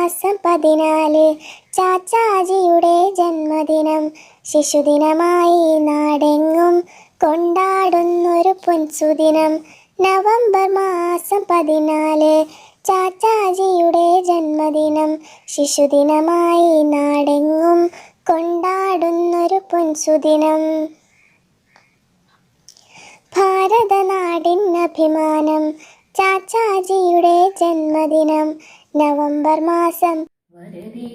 മാസം 14 ചാച്ചാജിയുടെ ജന്മദിനം. ശിശുദിനമായി നാടെങ്ങും കൊണ്ടാടുന്നൊരു പൊൻസുദിനം. നവംബർ മാസം 14 ചാച്ചാജിയുടെ ജന്മദിനം. ശിശുദിനമായി നാടെങ്ങും കൊണ്ടാടുന്നൊരു പൊൻസുദിനം. ഭാരതനാടിനഭിമാനം ചാച്ചാജിയുടെ ജന്മദിനം. നവംബർ മാസം. വരദേ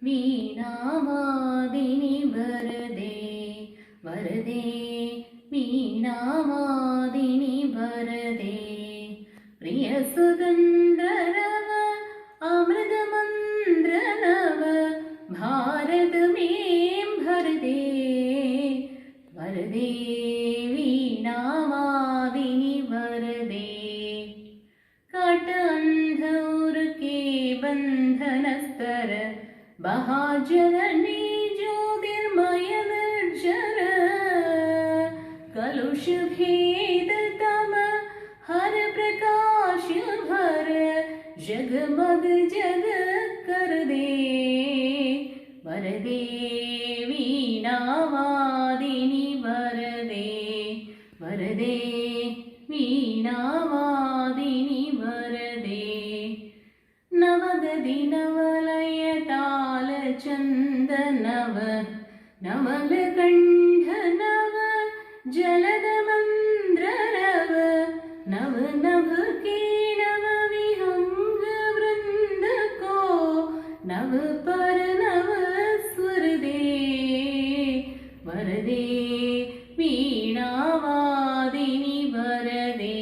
വീണാവാദിനി വരദേ, വരദേ വീണാവാദിനി വരദേ, പ്രിയ സുഗന്ധരവ അമൃതമന്ത്രനവ ഭാരതമേം ഭരദേ, വരദേ വീണാവാദിനി വരദേ. काटअंधौर के बंधनस्तर महाजननी ज्योतिर्मय निर्जर, कलुष भेद तम हर प्रकाश भर, जगमग जग कर दे, वरदे वीणावादिनी वरदे, वरदे वीणावादिनी वरदे. नवगदि नवलय ताल चन्दनव नवलकण्ठ नव जलद मन्द्रनव, नव नभ के नव विहंग वृंद को, नव पर नव स्वर दे, वरदे वीणावादिनी वरदे,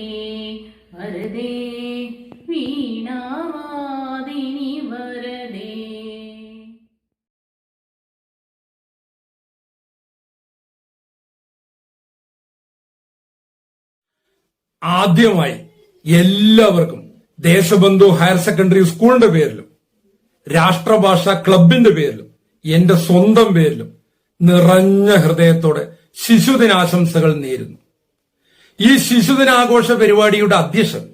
वरदे वीणावादिनी वरदे. ആദ്യമായി എല്ലാവർക്കും ദേശബന്ധു ഹയർ സെക്കൻഡറി സ്കൂളിന്റെ പേരിലും രാഷ്ട്രഭാഷ ക്ലബിന്റെ പേരിലും എന്റെ സ്വന്തം പേരിലും നിറഞ്ഞ ഹൃദയത്തോടെ ശിശുദിനാശംസകൾ നേരുന്നു. ഈ ശിശുദിനാഘോഷ പരിപാടിയുടെ അധ്യക്ഷൻ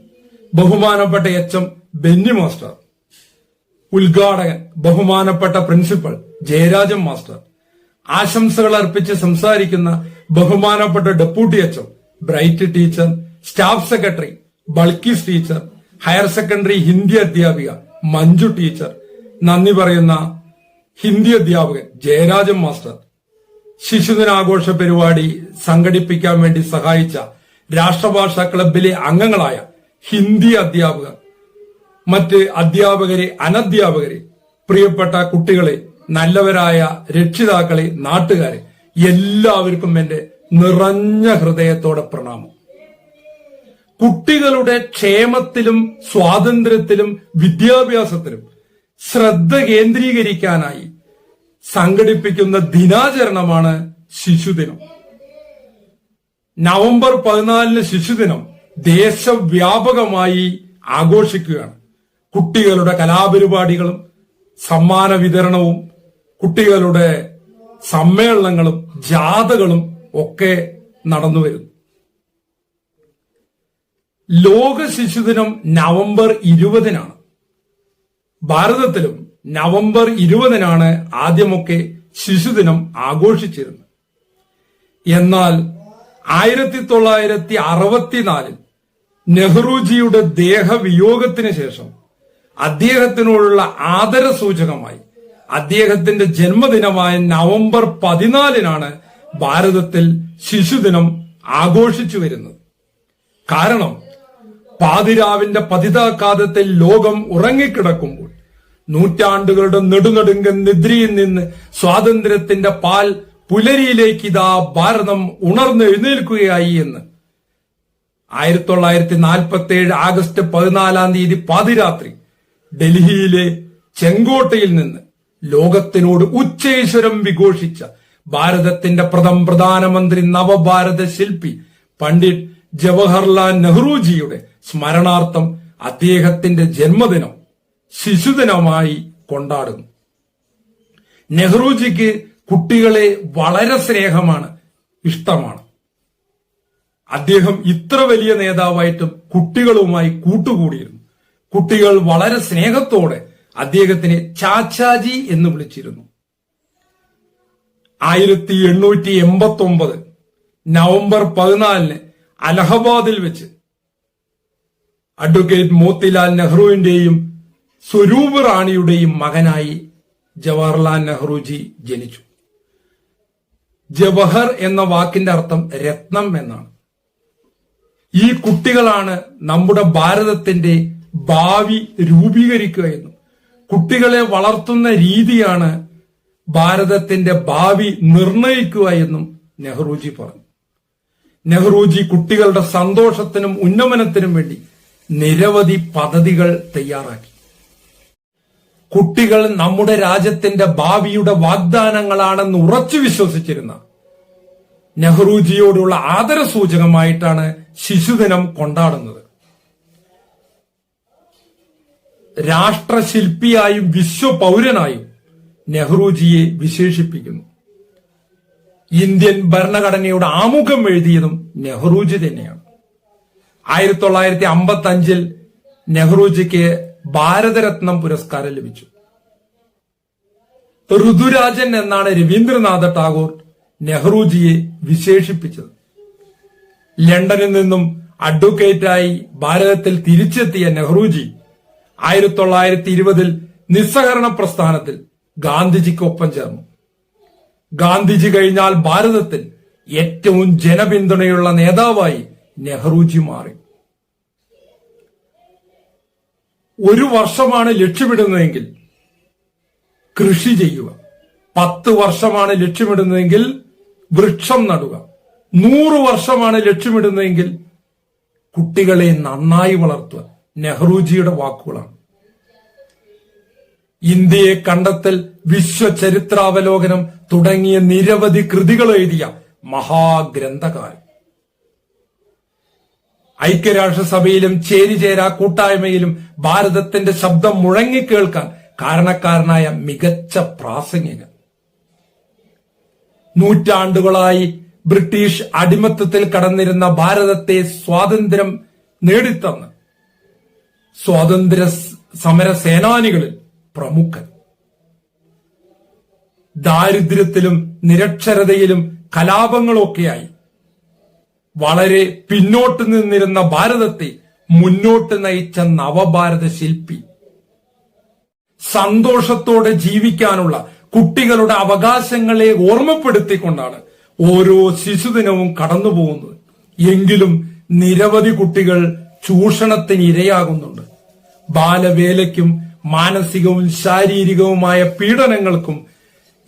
ബഹുമാനപ്പെട്ട എച്ച്.എം. ബെന്നി മാസ്റ്റർ, ഉദ്ഘാടകൻ ബഹുമാനപ്പെട്ട പ്രിൻസിപ്പൽ ജയരാജൻ മാസ്റ്റർ, ആശംസകൾ അർപ്പിച്ച് സംസാരിക്കുന്ന ബഹുമാനപ്പെട്ട deputy HM. Bright teacher, staff secretary Bulkees teacher, higher secondary Hindi അധ്യാപിക മഞ്ജു ടീച്ചർ, നന്ദി പറയുന്ന ഹിന്ദി അധ്യാപകൻ ജയരാജൻ മാസ്റ്റർ, ശിശുദിനാഘോഷ പരിപാടി സംഘടിപ്പിക്കാൻ വേണ്ടി സഹായിച്ച രാഷ്ട്രഭാഷാ ക്ലബിലെ അംഗങ്ങളായ ഹിന്ദി അധ്യാപകർ, മറ്റ് അധ്യാപകരെ, അനധ്യാപകരെ, പ്രിയപ്പെട്ട കുട്ടികളെ, നല്ലവരായ രക്ഷിതാക്കളെ, നാട്ടുകാരെ, എല്ലാവർക്കും എന്റെ നിറഞ്ഞ ഹൃദയത്തോടെ പ്രണാമം. കുട്ടികളുടെ ക്ഷേമത്തിലും സ്വാതന്ത്ര്യത്തിലും വിദ്യാഭ്യാസത്തിലും ശ്രദ്ധ കേന്ദ്രീകരിക്കാനായി സംഘടിപ്പിക്കുന്ന ദിനാചരണമാണ് ശിശുദിനം. നവംബർ 14 ശിശുദിനം ദേശവ്യാപകമായി ആഘോഷിക്കുകയാണ്. കുട്ടികളുടെ കലാപരിപാടികളും സമ്മാന വിതരണവും കുട്ടികളുടെ സമ്മേളനങ്ങളും ജാഥകളും ഒക്കെ നടന്നു വരുന്നു. ലോക ശിശുദിനം നവംബർ 20-നാണ്. ഭാരതത്തിലും നവംബർ 20-നാണ് ആദ്യമൊക്കെ ശിശുദിനം ആഘോഷിച്ചിരുന്നത്. എന്നാൽ 1964 നെഹ്റുജിയുടെ ദേഹവിയോഗത്തിന് ശേഷം അദ്ദേഹത്തിനോടുള്ള ആദരസൂചകമായി അദ്ദേഹത്തിന്റെ ജന്മദിനമായ നവംബർ 14-നാണ് ഭാരതത്തിൽ ശിശുദിനം ആഘോഷിച്ചു വരുന്നത്. കാരണം പാതിരാവിന്റെ പതിതാഘാതത്തിൽ ലോകം ഉറങ്ങിക്കിടക്കുമ്പോൾ നൂറ്റാണ്ടുകളുടെ നെടുനെടുങ്കൻ നിദ്രയിൽ നിന്ന് സ്വാതന്ത്ര്യത്തിന്റെ പാൽ പുലരിയിലേക്ക് ഇതാ ഭാരതം ഉണർന്നെഴുന്നേൽക്കുകയായി എന്ന് 1947 ആഗസ്റ്റ് 14 പാതിരാത്രി ഡൽഹിയിലെ ചെങ്കോട്ടയിൽ നിന്ന് ലോകത്തിനോട് ഉച്ചൈശ്വരം വിഘോഷിച്ച ഭാരതത്തിന്റെ പ്രധാനമന്ത്രി നവഭാരത ശില്പി പണ്ഡിറ്റ് ജവഹർലാൽ നെഹ്റുജിയുടെ സ്മരണാർത്ഥം അദ്ദേഹത്തിന്റെ ജന്മദിനം ശിശുദിനമായി കൊണ്ടാടുന്നു. നെഹ്റുജിക്ക് കുട്ടികളെ വളരെ സ്നേഹമാണ്, ഇഷ്ടമാണ്. അദ്ദേഹം ഇത്ര വലിയ നേതാവായിട്ടും കുട്ടികളുമായി കൂട്ടുകൂടിയിരുന്നു. കുട്ടികൾ വളരെ സ്നേഹത്തോടെ അദ്ദേഹത്തിനെ ചാച്ചാജി എന്ന് വിളിച്ചിരുന്നു. 1889 നവംബർ 14 അലഹബാദിൽ വെച്ച് അഡ്വക്കേറ്റ് മോത്തിലാൽ നെഹ്റുവിന്റെയും സ്വരൂപ് റാണിയുടെയും മകനായി ജവഹർലാൽ നെഹ്റുജി ജനിച്ചു. ജവഹർ എന്ന വാക്കിന്റെ അർത്ഥം രത്നം എന്നാണ്. ഈ കുട്ടികളാണ് നമ്മുടെ ഭാരതത്തിന്റെ ഭാവി രൂപീകരിക്കുക എന്നും കുട്ടികളെ വളർത്തുന്ന രീതിയാണ് ഭാരതത്തിന്റെ ഭാവി നിർണയിക്കുക എന്നും നെഹ്റുജി പറഞ്ഞു. നെഹ്റുജി കുട്ടികളുടെ സന്തോഷത്തിനും ഉന്നമനത്തിനും വേണ്ടി നിരവധി പദ്ധതികൾ തയ്യാറാക്കി. കുട്ടികൾ നമ്മുടെ രാജ്യത്തിന്റെ ഭാവിയുടെ വാഗ്ദാനങ്ങളാണെന്ന് ഉറച്ചു വിശ്വസിച്ചിരുന്ന നെഹ്റുജിയോടുള്ള ആദരസൂചകമായിട്ടാണ് ശിശുദിനം കൊണ്ടാടുന്നത്. രാഷ്ട്രശില്പിയായും വിശ്വപൗരനായും നെഹ്റുജിയെ വിശേഷിപ്പിക്കുന്നു. ഇന്ത്യൻ ഭരണഘടനയുടെ ആമുഖം എഴുതിയതും നെഹ്റുജി തന്നെയാണ്. 1955 നെഹ്റുജിക്ക് ഭാരതരത്നം പുരസ്കാരം ലഭിച്ചു. ഋതുരാജൻ എന്നാണ് രവീന്ദ്രനാഥ ടാഗോർ നെഹ്റുജിയെ വിശേഷിപ്പിച്ചത്. ലണ്ടനിൽ നിന്നും അഡ്വക്കേറ്റായി ഭാരതത്തിൽ തിരിച്ചെത്തിയ നെഹ്റുജി 1920 നിസ്സഹകരണ പ്രസ്ഥാനത്തിൽ ഗാന്ധിജിക്കൊപ്പം ചേർന്നു. ഗാന്ധിജി കഴിഞ്ഞാൽ ഭാരതത്തിൽ ഏറ്റവും ജനപിന്തുണയുള്ള നേതാവായി നെഹ്റുജി മാറി. ഒരു വർഷമാണ് ലക്ഷ്യമിടുന്നതെങ്കിൽ കൃഷി ചെയ്യുക, 10 വർഷമാണ് ലക്ഷ്യമിടുന്നതെങ്കിൽ വൃക്ഷം നടുക, 100 വർഷമാണ് ലക്ഷ്യമിടുന്നതെങ്കിൽ കുട്ടികളെ നന്നായി വളർത്തുക. നെഹ്റുജിയുടെ വാക്കുകളാണ്. ഇന്ത്യയെ കണ്ടെത്തൽ, വിശ്വചരിത്രാവലോകനം തുടങ്ങിയ നിരവധി കൃതികൾ എഴുതിയ മഹാഗ്രന്ഥകാരൻ. ഐക്യരാഷ്ട്രസഭയിലും ചേരിചേരാ കൂട്ടായ്മയിലും ഭാരതത്തിന്റെ ശബ്ദം മുഴങ്ങിക്കേൾക്കാൻ കാരണക്കാരനായ മികച്ച പ്രാസംഗികൻ. നൂറ്റാണ്ടുകളായി ബ്രിട്ടീഷ് അടിമത്തത്തിൽ കടന്നിരുന്ന ഭാരതത്തെ സ്വാതന്ത്ര്യം നേടിത്തന്ന് സ്വാതന്ത്ര്യ സമര സേനാനികളിൽ പ്രമുഖൻ. ദാരിദ്ര്യത്തിലും നിരക്ഷരതയിലും കലാപങ്ങളൊക്കെയായി വളരെ പിന്നോട്ട് നിന്നിരുന്ന ഭാരതത്തെ മുന്നോട്ട് നയിച്ച നവഭാരത ശില്പി. സന്തോഷത്തോടെ ജീവിക്കാനുള്ള കുട്ടികളുടെ അവകാശങ്ങളെ ഓർമ്മപ്പെടുത്തിക്കൊണ്ടാണ് ഓരോ ശിശുദിനവും കടന്നുപോകുന്നത്. എങ്കിലും നിരവധി കുട്ടികൾ ചൂഷണത്തിന് ഇരയാകുന്നുണ്ട്. ബാലവേലയ്ക്കും മാനസികവും ശാരീരികവുമായ പീഡനങ്ങൾക്കും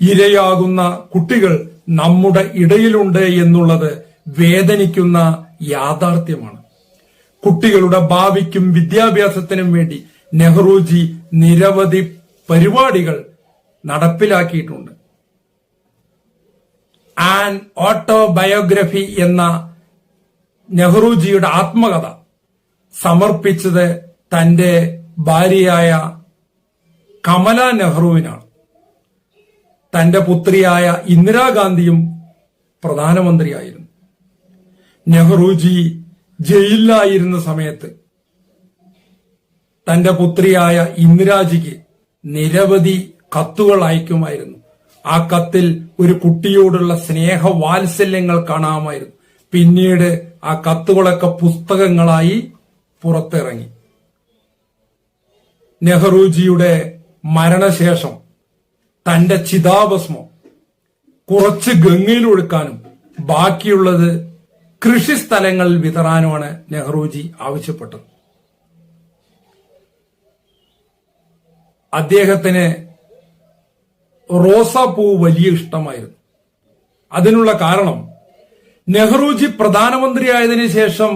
ഇരയാകുന്ന കുട്ടികൾ നമ്മുടെ ഇടയിലുണ്ട് എന്നുള്ളത് വേദനിക്കുന്ന യാഥാർത്ഥ്യമാണ്. കുട്ടികളുടെ ഭാവിക്കും വിദ്യാഭ്യാസത്തിനും വേണ്ടി നെഹ്റുജി നിരവധി പരിപാടികൾ നടപ്പിലാക്കിയിട്ടുണ്ട്. ആൻ ഓട്ടോബയോഗ്രഫി എന്ന നെഹ്റുജിയുടെ ആത്മകഥ സമർപ്പിച്ചത് തന്റെ ഭാര്യയായ കമല നെഹ്റുവിനാണ്. തന്റെ പുത്രിയായ ഇന്ദിരാഗാന്ധിയും പ്രധാനമന്ത്രിയായിരുന്നു. നെഹ്റുജി ജയിലിലായിരുന്ന സമയത്ത് തന്റെ പുത്രിയായ ഇന്ദിരാജിക്ക് നിരവധി കത്തുകൾ അയക്കുമായിരുന്നു. ആ കത്തിൽ ഒരു കുട്ടിയോടുള്ള സ്നേഹവാത്സല്യങ്ങൾ കാണാമായിരുന്നു. പിന്നീട് ആ കത്തുകളൊക്കെ പുസ്തകങ്ങളായി പുറത്തിറങ്ങി. നെഹ്റുജിയുടെ മരണശേഷം തന്റെ ചിതാഭസ്മം കുറച്ച് ഗംഗയിൽ ഒഴുക്കാനും ബാക്കിയുള്ളത് കൃഷിസ്ഥലങ്ങളിൽ വിതറാനുമാണ് നെഹ്റുജി ആവശ്യപ്പെട്ടത്. അദ്ദേഹത്തിന് റോസാപ്പൂ വലിയ ഇഷ്ടമായിരുന്നു. അതിനുള്ള കാരണം നെഹ്റുജി പ്രധാനമന്ത്രിയായതിനു ശേഷം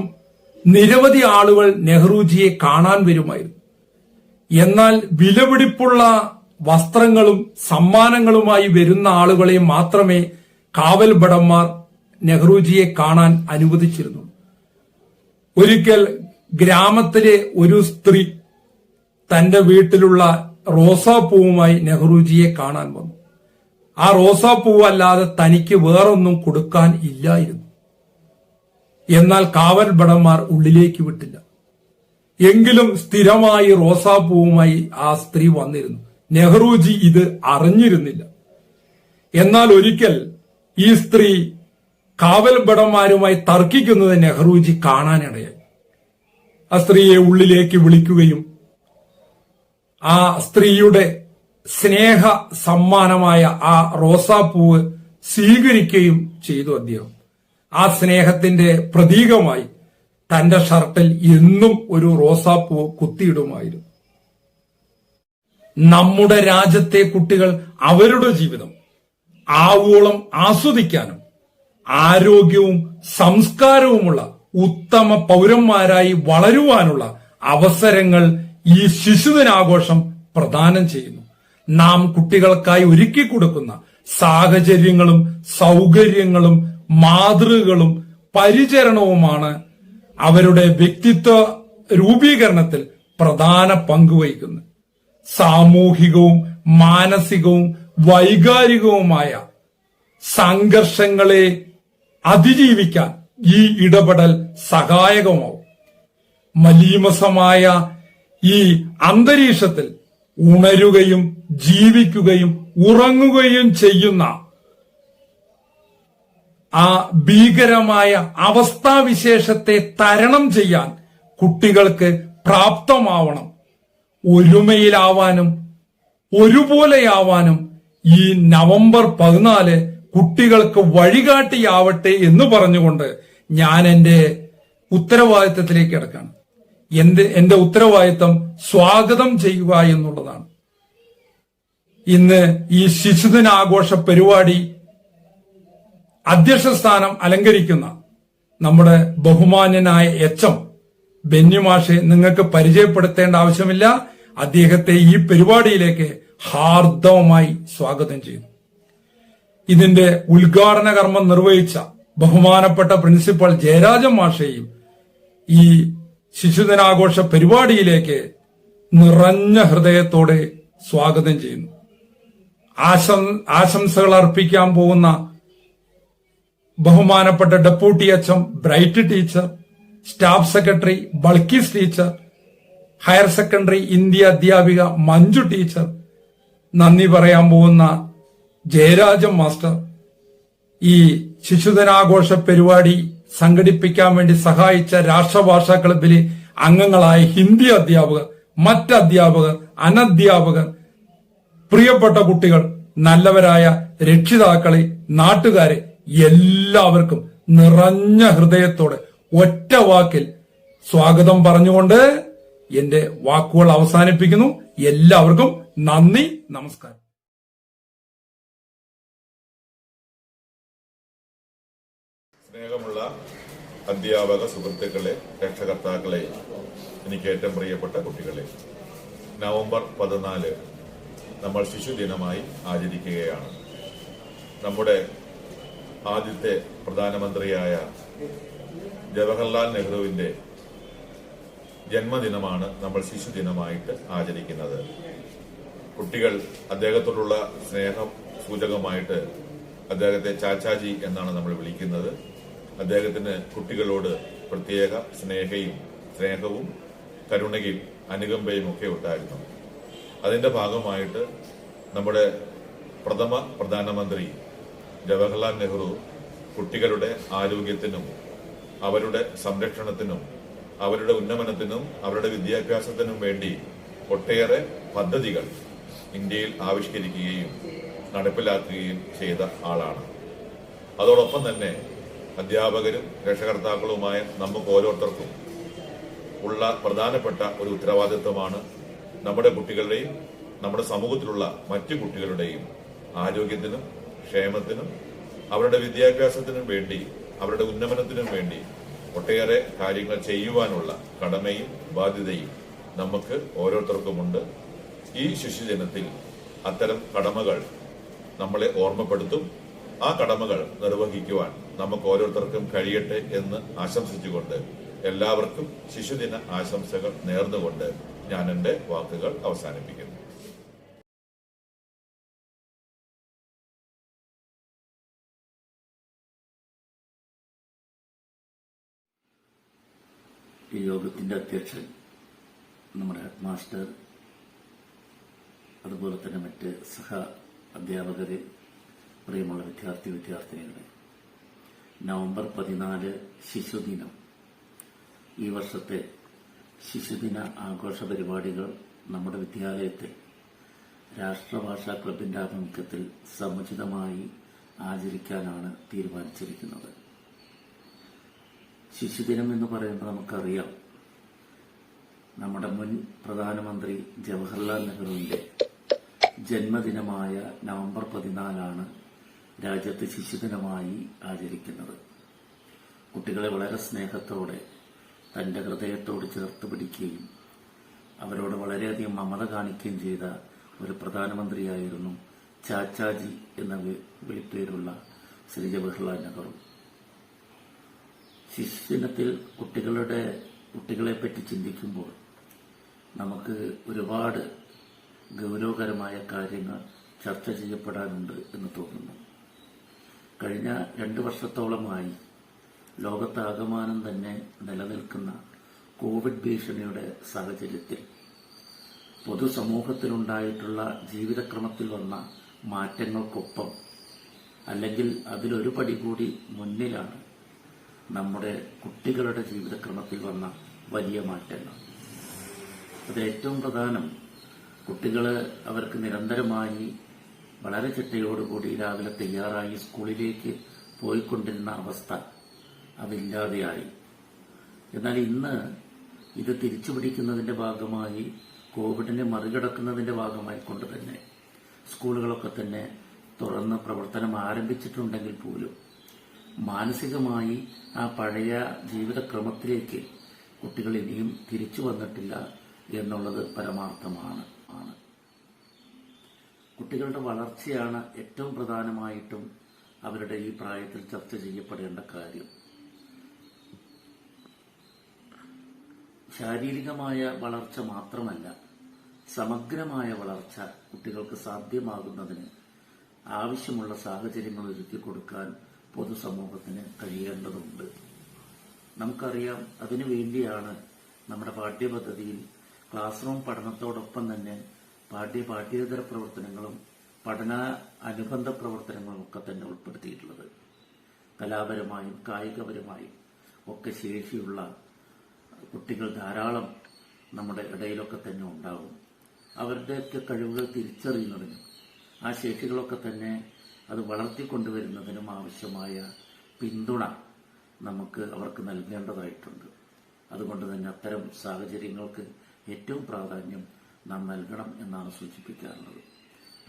നിരവധി ആളുകൾ നെഹ്റുജിയെ കാണാൻ വരുമായിരുന്നു. എന്നാൽ വിലപിടിപ്പുള്ള വസ്ത്രങ്ങളും സമ്മാനങ്ങളുമായി വരുന്ന ആളുകളെ മാത്രമേ കാവൽ ഭടന്മാർ നെഹ്റുജിയെ കാണാൻ അനുവദിച്ചിരുന്നു. ഒരിക്കൽ ഗ്രാമത്തിലെ ഒരു സ്ത്രീ തന്റെ വീട്ടിലുള്ള റോസാപ്പൂവുമായി നെഹ്റുജിയെ കാണാൻ വന്നു. ആ റോസാപ്പൂവ് അല്ലാതെ തനിക്ക് വേറൊന്നും കൊടുക്കാൻ ഇല്ലായിരുന്നു. എന്നാൽ കാവൽ ഭടന്മാർ ഉള്ളിലേക്ക് വിട്ടില്ല. എങ്കിലും സ്ഥിരമായി റോസാപ്പൂവുമായി ആ സ്ത്രീ വന്നിരുന്നു. നെഹ്റുജി ഇത് അറിഞ്ഞിരുന്നില്ല. എന്നാൽ ഒരിക്കൽ ഈ സ്ത്രീ കാവൽഭടന്മാരുമായി തർക്കിക്കുന്നത് നെഹ്റുജി കാണാനിടയായി. ആ സ്ത്രീയെ ഉള്ളിലേക്ക് വിളിക്കുകയും ആ സ്ത്രീയുടെ സ്നേഹ സമ്മാനമായ ആ റോസാപ്പൂവ് സ്വീകരിക്കുകയും ചെയ്തു. അദ്ദേഹം ആ സ്നേഹത്തിന്റെ പ്രതീകമായി തന്റെ ഷർട്ടിൽ എന്നും ഒരു റോസാപ്പൂവ് കുത്തിയിടുമായിരുന്നു. നമ്മുടെ രാജ്യത്തെ കുട്ടികൾ അവരുടെ ജീവിതം ആവോളം ആസ്വദിക്കാനും ആരോഗ്യവും സംസ്കാരവുമുള്ള ഉത്തമ പൗരന്മാരായി വളരുവാനുള്ള അവസരങ്ങൾ ഈ ശിശുദിനാഘോഷം പ്രദാനം ചെയ്യുന്നു. നാം കുട്ടികൾക്കായി ഒരുക്കി കൊടുക്കുന്ന സാഹചര്യങ്ങളും സൗകര്യങ്ങളും മാതൃകകളും പരിചരണവുമാണ് അവരുടെ വ്യക്തിത്വ രൂപീകരണത്തിൽ പ്രധാന പങ്കുവഹിക്കുന്നത്. സാമൂഹികവും മാനസികവും വൈകാരികവുമായ സംഘർഷങ്ങളെ അതിജീവിക്കാൻ ഈ ഇടപെടൽ സഹായകമാവും. മലീമസമായ ഈ അന്തരീക്ഷത്തിൽ ഉണരുകയും ജീവിക്കുകയും ഉറങ്ങുകയും ചെയ്യുന്ന ആ ഭീകരമായ അവസ്ഥാവിശേഷത്തെ തരണം ചെയ്യാൻ കുട്ടികൾക്ക് പ്രാപ്തമാവണം. ഒരുമയിലാവാനും ഒരുപോലെയാവാനും ഈ നവംബർ 14 കുട്ടികൾക്ക് വഴികാട്ടിയാവട്ടെ എന്ന് പറഞ്ഞുകൊണ്ട് ഞാൻ എന്റെ ഉത്തരവാദിത്തത്തിലേക്ക് കിടക്കാണ്. എന്റെ ഉത്തരവാദിത്തം സ്വാഗതം ചെയ്യുക എന്നുള്ളതാണ്. ഇന്ന് ഈ ശിശുദിനാഘോഷ പരിപാടി അധ്യക്ഷ സ്ഥാനം അലങ്കരിക്കുന്ന നമ്മുടെ ബഹുമാന്യനായ എച്ച്.എം. ബെന്നി നിങ്ങൾക്ക് പരിചയപ്പെടുത്തേണ്ട ആവശ്യമില്ല. അദ്ദേഹത്തെ ഈ പരിപാടിയിലേക്ക് ഹാർദവമായി സ്വാഗതം ചെയ്യുന്നു. ഇതിന്റെ ഉദ്ഘാടന കർമ്മം നിർവഹിച്ച ബഹുമാനപ്പെട്ട പ്രിൻസിപ്പൽ ജയരാജൻ മാഷയെയും ഈ ശിശുദിനാഘോഷ പരിപാടിയിലേക്ക് നിറഞ്ഞ ഹൃദയത്തോടെ സ്വാഗതം ചെയ്യുന്നു. ആശംസകൾ അർപ്പിക്കാൻ പോകുന്ന ബഹുമാനപ്പെട്ട deputy HM. Bright teacher, staff secretary Bulkees teacher, higher secondary Hindi അധ്യാപിക മഞ്ജു ടീച്ചർ, നന്ദി പറയാൻ പോകുന്ന ജയരാജൻ മാസ്റ്റർ, ഈ ശിശുദിനാഘോഷ പരിപാടി സംഘടിപ്പിക്കാൻ വേണ്ടി സഹായിച്ച രാഷ്ട്രഭാഷാ ക്ലബിലെ അംഗങ്ങളായ ഹിന്ദി അധ്യാപകർ, മറ്റ് അധ്യാപകർ, അനധ്യാപകർ, പ്രിയപ്പെട്ട കുട്ടികൾ, നല്ലവരായ രക്ഷിതാക്കളെ, നാട്ടുകാരെ എല്ലാവർക്കും നിറഞ്ഞ ഹൃദയത്തോടെ ഒറ്റ വാക്കിൽ സ്വാഗതം പറഞ്ഞുകൊണ്ട് എന്റെ വാക്കുകൾ അവസാനിപ്പിക്കുന്നു. എല്ലാവർക്കും നന്ദി, നമസ്കാരം. സ്നേഹമുള്ള അധ്യാപക സുഹൃത്തുക്കളെ, രക്ഷകർത്താക്കളെ, എനിക്ക് ഏറ്റവും പ്രിയപ്പെട്ട കുട്ടികളെ, നവംബർ 14 നമ്മൾ ശിശുദിനമായി ആചരിക്കുകയാണ്. നമ്മുടെ ആദ്യത്തെ പ്രധാനമന്ത്രിയായ ജവഹർലാൽ നെഹ്റുവിന്റെ ജന്മദിനമാണ് നമ്മൾ ശിശുദിനമായിട്ട് ആചരിക്കുന്നത്. കുട്ടികൾ അദ്ദേഹത്തോടുള്ള സ്നേഹം സൂചകമായിട്ട് അദ്ദേഹത്തെ ചാച്ചാജി എന്നാണ് നമ്മൾ വിളിക്കുന്നത്. അദ്ദേഹത്തിന് കുട്ടികളോട് പ്രത്യേക സ്നേഹവും കരുണയും അനുകമ്പയും ഒക്കെ ഉണ്ടായിരുന്നു. അതിന്റെ ഭാഗമായിട്ട് നമ്മുടെ പ്രഥമ പ്രധാനമന്ത്രി ജവഹർലാൽ നെഹ്റു കുട്ടികളുടെ ആരോഗ്യത്തിനും അവരുടെ സംരക്ഷണത്തിനും അവരുടെ ഉന്നമനത്തിനും അവരുടെ വിദ്യാഭ്യാസത്തിനും വേണ്ടി ഒട്ടേറെ പദ്ധതികൾ ഇന്ത്യയിൽ ആവിഷ്കരിക്കുകയും നടപ്പിലാക്കുകയും ചെയ്ത ആളാണ്. അതോടൊപ്പം തന്നെ അധ്യാപകരും രക്ഷകർത്താക്കളുമായ നമുക്ക് ഓരോരുത്തർക്കും ഉള്ള പ്രധാനപ്പെട്ട ഒരു ഉത്തരവാദിത്വമാണ് നമ്മുടെ കുട്ടികളുടെയും നമ്മുടെ സമൂഹത്തിലുള്ള മറ്റു കുട്ടികളുടെയും ആരോഗ്യത്തിനും ക്ഷേമത്തിനും അവരുടെ വിദ്യാഭ്യാസത്തിനും വേണ്ടി അവരുടെ ഉന്നമനത്തിനും വേണ്ടി ഒട്ടേറെ കാര്യങ്ങൾ ചെയ്യുവാനുള്ള കടമയും ബാധ്യതയും നമുക്ക് ഓരോരുത്തർക്കുമുണ്ട്. ഈ ശിശുദിനത്തിൽ അത്തരം കടമകൾ നമ്മളെ ഓർമ്മപ്പെടുത്തും. ആ കടമകൾ നിർവഹിക്കുവാൻ നമുക്ക് ഓരോരുത്തർക്കും കഴിയട്ടെ എന്ന് ആശംസിച്ചുകൊണ്ട് എല്ലാവർക്കും ശിശുദിന ആശംസകൾ നേർന്നുകൊണ്ട് ഞാൻ എന്റെ വാക്കുകൾ അവസാനിപ്പിക്കുന്നു. ഈ യോഗത്തിന്റെ അധ്യക്ഷൻ നമ്മുടെ ഹെഡ് മാസ്റ്റർ, അതുപോലെ തന്നെ മറ്റ് സഹ അധ്യാപകര്, പ്രിയമുള്ള വിദ്യാർത്ഥിനികളെ, നവംബർ 14 ശിശുദിനം. ഈ വർഷത്തെ ശിശുദിന ആഘോഷ പരിപാടികൾ നമ്മുടെ വിദ്യാലയത്തിൽ രാഷ്ട്രഭാഷാ ക്ലബിന്റെ ആഭിമുഖ്യത്തിൽ സമുചിതമായി ആചരിക്കാനാണ് തീരുമാനിച്ചിരിക്കുന്നത്. ശിശുദിനം എന്ന് പറയുമ്പോൾ നമുക്കറിയാം, നമ്മുടെ മുൻ പ്രധാനമന്ത്രി ജവഹർലാൽ നെഹ്റുവിന്റെ ജന്മദിനമായ നവംബർ 14 രാജ്യത്ത് ശിശുദിനമായി ആചരിക്കുന്നത്. കുട്ടികളെ വളരെ സ്നേഹത്തോടെ തന്റെ ഹൃദയത്തോട് ചേർത്ത് പിടിക്കുകയും അവരോട് വളരെയധികം മമത കാണിക്കുകയും ചെയ്ത ഒരു പ്രധാനമന്ത്രിയായിരുന്നു ചാച്ചാജി എന്ന വിളിപ്പേരുള്ള ശ്രീ ജവഹർലാൽ നെഹ്റു. ശിശുദിനത്തിൽ കുട്ടികളെപ്പറ്റി ചിന്തിക്കുമ്പോൾ നമുക്ക് ഒരുപാട് ഗൗരവകരമായ കാര്യങ്ങൾ ചർച്ച ചെയ്യപ്പെടാനുണ്ട് എന്ന് തോന്നുന്നു. കഴിഞ്ഞ 2 വർഷത്തോളമായി ലോകത്താകമാനം തന്നെ നിലനിൽക്കുന്ന കോവിഡ് ഭീഷണിയുടെ സാഹചര്യത്തിൽ പൊതുസമൂഹത്തിലുണ്ടായിട്ടുള്ള ജീവിതക്രമത്തിൽ വന്ന മാറ്റങ്ങൾക്കൊപ്പം, അല്ലെങ്കിൽ അതിലൊരു പടി കൂടി മുന്നിലാണ് നമ്മുടെ കുട്ടികളുടെ ജീവിതക്രമത്തിൽ വന്ന വലിയ മാറ്റങ്ങൾ. അത് ഏറ്റവും പ്രധാനം, കുട്ടികള് അവർക്ക് നിരന്തരമായി വളരെ ചിട്ടയോടുകൂടി രാവിലെ തയ്യാറായി സ്കൂളിലേക്ക് പോയിക്കൊണ്ടിരുന്ന അവസ്ഥ അതില്ലാതെയായി. എന്നാൽ ഇന്ന് ഇത് തിരിച്ചുപിടിക്കുന്നതിന്റെ ഭാഗമായി, കോവിഡിനെ മറികടക്കുന്നതിന്റെ ഭാഗമായി കൊണ്ട് തന്നെ സ്കൂളുകളൊക്കെ തന്നെ തുറന്ന് പ്രവർത്തനം ആരംഭിച്ചിട്ടുണ്ടെങ്കിൽ പോലും മാനസികമായി ആ പഴയ ജീവിതക്രമത്തിലേക്ക് കുട്ടികൾ ഇനിയും തിരിച്ചു വന്നിട്ടില്ല എന്നുള്ളത് പരമാർത്ഥമാണ്. കുട്ടികളുടെ വളർച്ചയാണ് ഏറ്റവും പ്രധാനമായിട്ടും അവരുടെ ഈ പ്രായത്തിൽ ചർച്ച ചെയ്യപ്പെടേണ്ട കാര്യം. ശാരീരികമായ വളർച്ച മാത്രമല്ല, സമഗ്രമായ വളർച്ച കുട്ടികൾക്ക് സാധ്യമാകുന്നതിന് ആവശ്യമുള്ള സാഹചര്യങ്ങൾ ഒരുക്കി കൊടുക്കാൻ പൊതുസമൂഹത്തിന് കഴിയേണ്ടതുണ്ട്. നമുക്കറിയാം, അതിനു വേണ്ടിയാണ് നമ്മുടെ പാഠ്യപദ്ധതിയിൽ ക്ലാസ് റൂം പഠനത്തോടൊപ്പം തന്നെ പാഠ്യേതര പ്രവർത്തനങ്ങളും പഠന അനുബന്ധ പ്രവർത്തനങ്ങളും ഒക്കെ തന്നെ ഉൾപ്പെടുത്തിയിട്ടുള്ളത്. കലാപരമായും കായികപരമായും ഒക്കെ ശേഷിയുള്ള കുട്ടികൾ ധാരാളം നമ്മുടെ ഇടയിലൊക്കെ തന്നെ ഉണ്ടാവും. അവരുടെയൊക്കെ കഴിവുകൾ തിരിച്ചറിയുന്നതിനും ആ ശേഷികളൊക്കെ തന്നെ അത് വളർത്തിക്കൊണ്ടുവരുന്നതിനും ആവശ്യമായ പിന്തുണ നമുക്ക് അവർക്ക് നൽകേണ്ടതായിട്ടുണ്ട്. അതുകൊണ്ട് തന്നെ അത്തരം സാഹചര്യങ്ങൾക്ക് ഏറ്റവും പ്രാധാന്യം നാം നൽകണം എന്നാണ് സൂചിപ്പിക്കാറുള്ളത്.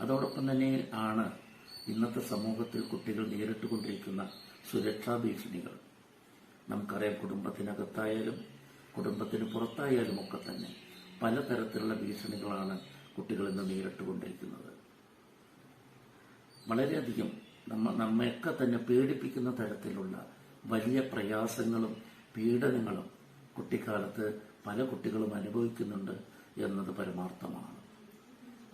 അതോടൊപ്പം തന്നെ ആണ് ഇന്നത്തെ സമൂഹത്തിൽ കുട്ടികൾ നേരിട്ടുകൊണ്ടിരിക്കുന്ന സുരക്ഷാ ഭീഷണികൾ. നമുക്കറിയാം, കുടുംബത്തിനകത്തായാലും കുടുംബത്തിന് പുറത്തായാലും ഒക്കെ തന്നെ പലതരത്തിലുള്ള ഭീഷണികളാണ് കുട്ടികൾ ഇന്ന് നേരിട്ടുകൊണ്ടിരിക്കുന്നത്. വളരെയധികം നമ്മയൊക്കെ തന്നെ പേടിപ്പിക്കുന്ന തരത്തിലുള്ള വലിയ പ്രയാസങ്ങളും പീഡനങ്ങളും കുട്ടിക്കാലത്ത് പല കുട്ടികളും അനുഭവിക്കുന്നുണ്ട് എന്നത് പരമാർത്ഥമാണ്.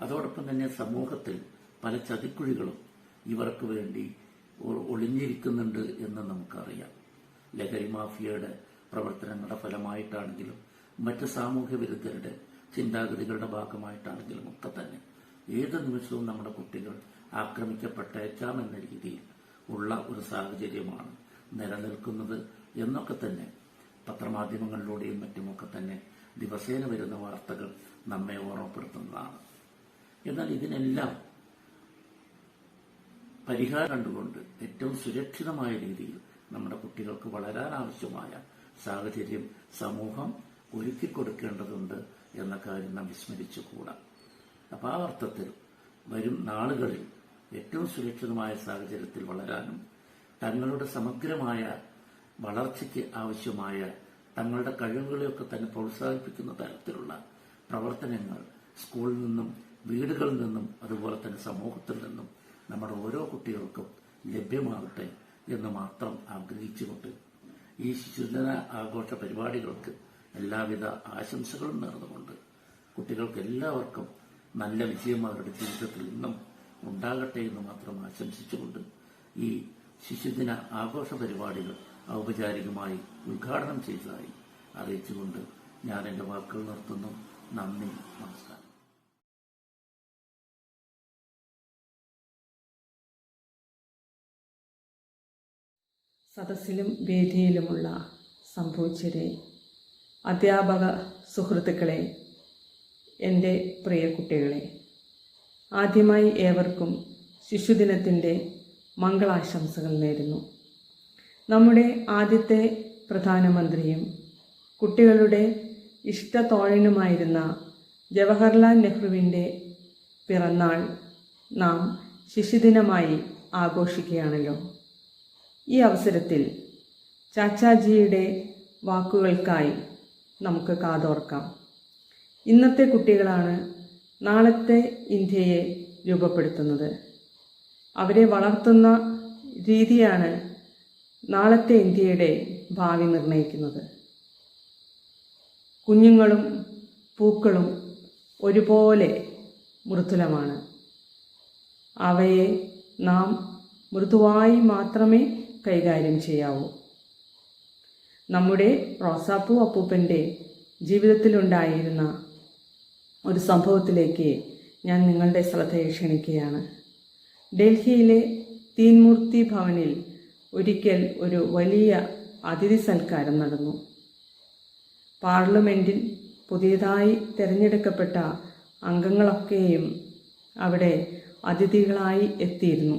അതോടൊപ്പം തന്നെ സമൂഹത്തിൽ പല ചതിക്കുഴികളും ഇവർക്ക് വേണ്ടി ഒളിഞ്ഞിരിക്കുന്നുണ്ട് എന്ന് നമുക്കറിയാം. ലഹരി മാഫിയയുടെ പ്രവർത്തനങ്ങളുടെ ഫലമായിട്ടാണെങ്കിലും മറ്റ് സാമൂഹ്യ വിരുദ്ധരുടെ ചിന്താഗതികളുടെ ഭാഗമായിട്ടാണെങ്കിലും ഒക്കെ തന്നെ ഏത് നിമിഷവും നമ്മുടെ കുട്ടികൾ ആക്രമിക്കപ്പെട്ടേക്കാമെന്ന രീതിയിൽ ഉള്ള ഒരു സാഹചര്യമാണ് നിലനിൽക്കുന്നത് എന്നൊക്കെ തന്നെ പത്രമാധ്യമങ്ങളിലൂടെയും മറ്റുമൊക്കെ തന്നെ ദിവസേന വരുന്ന വാർത്തകൾ നമ്മെ ഓർമ്മപ്പെടുത്തുന്നതാണ്. എന്നാൽ ഇതിനെല്ലാം പരിഹാരം കണ്ടുകൊണ്ട് ഏറ്റവും സുരക്ഷിതമായ രീതിയിൽ നമ്മുടെ കുട്ടികൾക്ക് വളരാൻ ആവശ്യമായ സാഹചര്യം സമൂഹം ഒരുക്കിക്കൊടുക്കേണ്ടതുണ്ട് എന്ന കാര്യം നാം വിസ്മരിച്ചുകൂടാ. അപ്പോൾ ആ അർത്ഥത്തിൽ വരും നാളുകളിൽ ഏറ്റവും സുരക്ഷിതമായ സാഹചര്യത്തിൽ വളരാനും തങ്ങളുടെ സമഗ്രമായ വളർച്ചയ്ക്ക് ആവശ്യമായ തങ്ങളുടെ കഴിവുകളെയൊക്കെ തന്നെ പ്രോത്സാഹിപ്പിക്കുന്ന തരത്തിലുള്ള പ്രവർത്തനങ്ങൾ സ്കൂളിൽ നിന്നും വീടുകളിൽ നിന്നും അതുപോലെ തന്നെ സമൂഹത്തിൽ നിന്നും നമ്മുടെ ഓരോ കുട്ടികൾക്കും ലഭ്യമാകട്ടെ എന്ന് മാത്രം ആഗ്രഹിച്ചുകൊണ്ട് ഈ ശിശുദിന ആഘോഷ പരിപാടികൾക്ക് എല്ലാവിധ ആശംസകളും നേർന്നുകൊണ്ട് കുട്ടികൾക്ക് എല്ലാവർക്കും നല്ല വിജയം അവരുടെ ജീവിതത്തിൽ നിന്നും ഉണ്ടാകട്ടെ എന്ന് മാത്രം ആശംസിച്ചുകൊണ്ട് ഈ ശിശുദിന ആഘോഷ പരിപാടികൾ ഔപചാരികമായി ഉദ്ഘാടനം ചെയ്തതായി അറിയിച്ചുകൊണ്ട് ഞാൻ എന്റെ വാക്കുകൾ നിർത്തുന്നു. നന്ദി, നമസ്കാരം. സദസ്സിലും വേദിയിലുമുള്ള സംഭവിച്ചരെ, അധ്യാപക സുഹൃത്തുക്കളെ, എൻ്റെ പ്രിയ കുട്ടികളെ, ആദ്യമായി ഏവർക്കും ശിശുദിനത്തിൻ്റെ മംഗളാശംസകൾ നേരുന്നു. നമ്മുടെ ആദ്യത്തെ പ്രധാനമന്ത്രിയും കുട്ടികളുടെ ഇഷ്ടത്തോഴനുമായിരുന്ന ജവഹർലാൽ നെഹ്റുവിൻ്റെ പിറന്നാൾ നാം ശിശുദിനമായി ആഘോഷിക്കുകയാണല്ലോ. ഈ അവസരത്തിൽ ചാച്ചാജിയുടെ വാക്കുകൾക്കായി നമുക്ക് കാതോർക്കാം. ഇന്നത്തെ കുട്ടികളാണ് നാളത്തെ ഇന്ത്യയെ രൂപപ്പെടുത്തുന്നത്. അവരെ വളർത്തുന്ന രീതിയാണ് നാളത്തെ ഇന്ത്യയുടെ ഭാവി നിർണ്ണയിക്കുന്നത്. കുഞ്ഞുങ്ങളും പൂക്കളും ഒരുപോലെ മൃദുലമാണ്. അവയെ നാം മൃദുവായി മാത്രമേ കൈകാര്യം ചെയ്യാവൂ. നമ്മുടെ റോസാപ്പൂ അപ്പൂപ്പൻ്റെ ജീവിതത്തിലുണ്ടായിരുന്ന ഒരു സംഭവത്തിലേക്ക് ഞാൻ നിങ്ങളുടെ ശ്രദ്ധയെ ക്ഷണിക്കുകയാണ്. ഡൽഹിയിലെ തീൻമൂർത്തി ഭവനിൽ ഒരിക്കൽ ഒരു വലിയ അതിഥി സൽക്കാരം നടന്നു. പാർലമെൻറ്റിൽ പുതിയതായി തിരഞ്ഞെടുക്കപ്പെട്ട അംഗങ്ങളൊക്കെയും അവിടെ അതിഥികളായി എത്തിയിരുന്നു.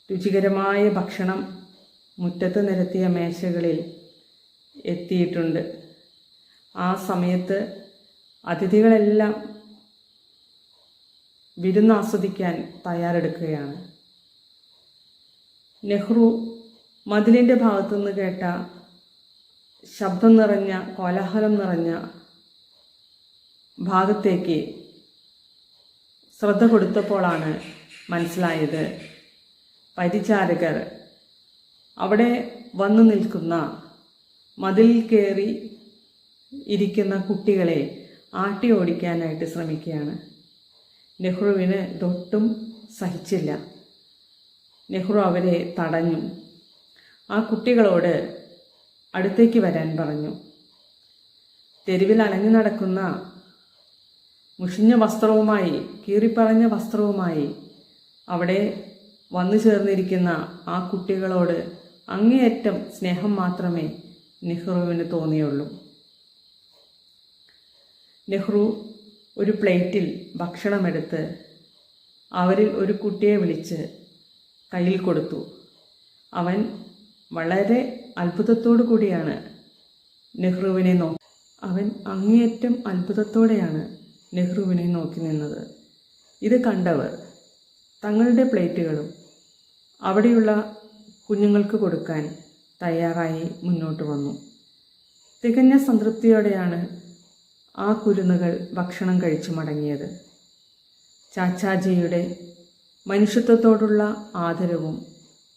രുചികരമായ ഭക്ഷണം മുറ്റത്ത് നിരത്തിയ മേശകളിൽ എത്തിയിട്ടുണ്ട്. ആ സമയത്ത് അതിഥികളെല്ലാം വിരുന്ന് ആസ്വദിക്കാൻ തയ്യാറെടുക്കുകയാണ്. നെഹ്റു മതിലിൻ്റെ ഭാഗത്തുനിന്ന് കേട്ട ശബ്ദം നിറഞ്ഞ, കോലാഹലം നിറഞ്ഞ ഭാഗത്തേക്ക് ശ്രദ്ധ കൊടുത്തപ്പോഴാണ് മനസ്സിലായത് പരിചാരകർ അവിടെ വന്നു നിൽക്കുന്ന, മതിലിൽ കയറി ഇരിക്കുന്ന കുട്ടികളെ ആട്ടി ഓടിക്കാനായിട്ട് ശ്രമിക്കുകയാണ്. നെഹ്റുവിന് ഇതൊട്ടും സഹിച്ചില്ല. നെഹ്റു അവരെ തടഞ്ഞു. ആ കുട്ടികളോട് അടുത്തേക്ക് വരാൻ പറഞ്ഞു. തെരുവിൽ അലഞ്ഞു നടക്കുന്ന മുഷിഞ്ഞ വസ്ത്രവുമായി, കീറിപ്പറഞ്ഞ വസ്ത്രവുമായി അവിടെ വന്നു ചേർന്നിരിക്കുന്ന ആ കുട്ടികളോട് അങ്ങേയറ്റം സ്നേഹം മാത്രമേ നെഹ്റുവിന് തോന്നിയുള്ളൂ. നെഹ്റു ഒരു പ്ലേറ്റിൽ ഭക്ഷണമെടുത്ത് അവരിൽ ഒരു കുട്ടിയെ വിളിച്ച് കയ്യിൽ കൊടുത്തു. അവൻ വളരെ അത്ഭുതത്തോടു കൂടിയാണ് നെഹ്റുവിനെ അവൻ അങ്ങേയറ്റം അത്ഭുതത്തോടെയാണ് നെഹ്റുവിനെ നോക്കി നിന്നത്. ഇത് കണ്ടവർ തങ്ങളുടെ പ്ലേറ്റുകളും അവിടെയുള്ള കുഞ്ഞുങ്ങൾക്ക് കൊടുക്കാൻ തയ്യാറായി മുന്നോട്ട് വന്നു. തികഞ്ഞ സംതൃപ്തിയോടെയാണ് ആ കുരുന്നുകൾ ഭക്ഷണം കഴിച്ചു മടങ്ങിയത്. ചാച്ചാജിയുടെ മനുഷ്യത്വത്തോടുള്ള ആദരവും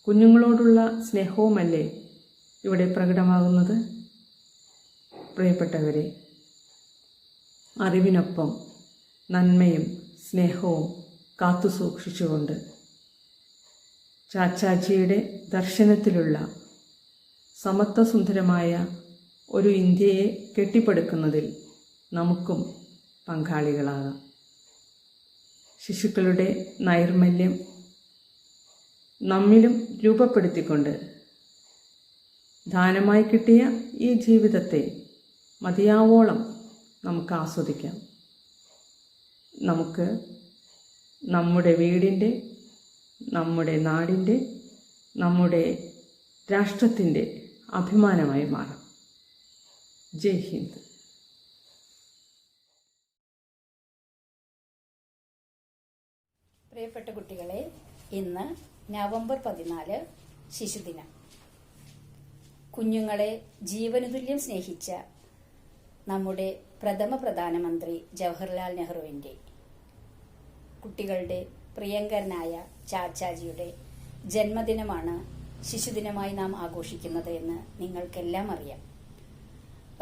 കുഞ്ഞുങ്ങളോടുള്ള സ്നേഹവുമല്ലേ ഇവിടെ പ്രകടമാകുന്നത്? പ്രിയപ്പെട്ടവരെ, അറിവിനൊപ്പം നന്മയും സ്നേഹവും കാത്തുസൂക്ഷിച്ചുകൊണ്ട് ചാച്ചാജിയുടെ ദർശനത്തിലുള്ള സമത്വസുന്ദരമായ ഒരു ഇന്ത്യയെ കെട്ടിപ്പടുക്കുന്നതിൽ നമുക്കും പങ്കാളികളാകാം. ശിശുക്കളുടെ നൈർമല്യം നമ്മിലും രൂപപ്പെടുത്തിക്കൊണ്ട് ദാനമായി കിട്ടിയ ഈ ജീവിതത്തെ മതിയാവോളം നമുക്ക് ആസ്വദിക്കാം. നമുക്ക് നമ്മുടെ വീടിൻ്റെ, നമ്മുടെ നാടിൻ്റെ, നമ്മുടെ രാഷ്ട്രത്തിൻ്റെ അഭിമാനമായി മാറാം. ജയ് ഹിന്ദ്. പ്രിയപ്പെട്ട കുട്ടികളെ, ഇന്ന് നവംബർ 14 ശിശുദിനം. കുഞ്ഞുങ്ങളെ ജീവനുതുല്യം സ്നേഹിച്ച നമ്മുടെ പ്രഥമ പ്രധാനമന്ത്രി ജവഹർലാൽ നെഹ്റുവിൻ്റെ, കുട്ടികളുടെ പ്രിയങ്കരനായ ചാച്ചാജിയുടെ ജന്മദിനമാണ് ശിശുദിനമായി നാം ആഘോഷിക്കുന്നത് എന്ന് നിങ്ങൾക്കെല്ലാം അറിയാം.